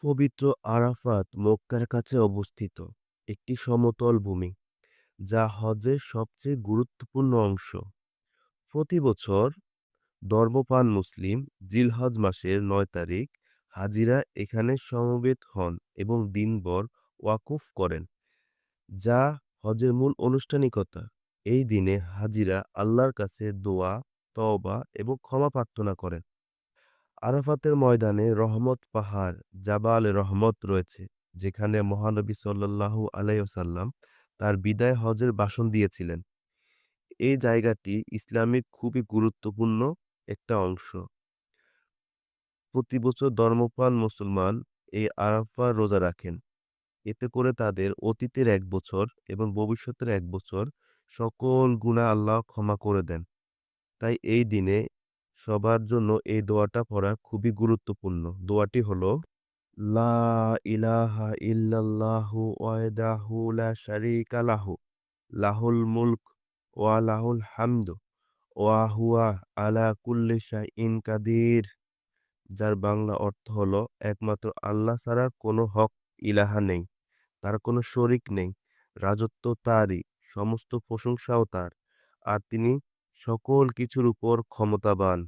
পবিত্র আরাফাত মক্কার কাছে অবস্থিত একটি সমতল ভূমি, যা হজের সবচেয়ে গুরুত্বপূর্ণ অংশ। প্রতি বছর ধর্মপ্রাণ মুসলিম জিলহজ মাসের ৯ তারিখ হাজিরা এখানে সমবেত হন এবং দিনভর ওয়াকুফ করেন, যা হজের মূল আনুষ্ঠানিকতা। এই দিনে হাজিরা আল্লাহর কাছে দোয়া, তওবা এবং ক্ষমা প্রার্থনা করেন। আরাফাতের ময়দানে রহমত পাহাড় জাবাল রহমত রয়েছে, যেখানে মহানবী সাল্লাল্লাহু আলাইহি ওয়াসাল্লাম তার বিদায় হজের ভাষণ দিয়েছিলেন। এই জায়গাটি ইসলামিক খুবই গুরুত্বপূর্ণ একটা অংশ। প্রতি বছর ধর্মপ্রাণ মুসলমান এই আরাফা রোজা রাখেন। এতে করে তাদের অতীতের ১ বছর এবং ভবিষ্যতের ১ বছর সকল গুনাহ আল্লাহ ক্ষমা করে দেন। তাই এই দিনে সবার জন্য এই দোয়াটা পড়া খুবই গুরুত্বপূর্ণ। দোয়াটি হলো, লা ইলাহা ইল্লাল্লাহু ওয়াহদাহু লা শারীকা লাহু, লাহুল মুলক ওয়া লাহুল হামদু ওয়া হুয়া আলা কুল্লি শাইইন কাদির। যার বাংলা অর্থ হলো, একমাত্র আল্লাহ ছাড়া কোনো হক ইলাহা নেই, তার কোনো শরিক নেই। রাজত্ব তাঁরই, সমস্ত প্রশংসাও তাঁর, আর তিনি সকল কিছুর উপর ক্ষমতাবান।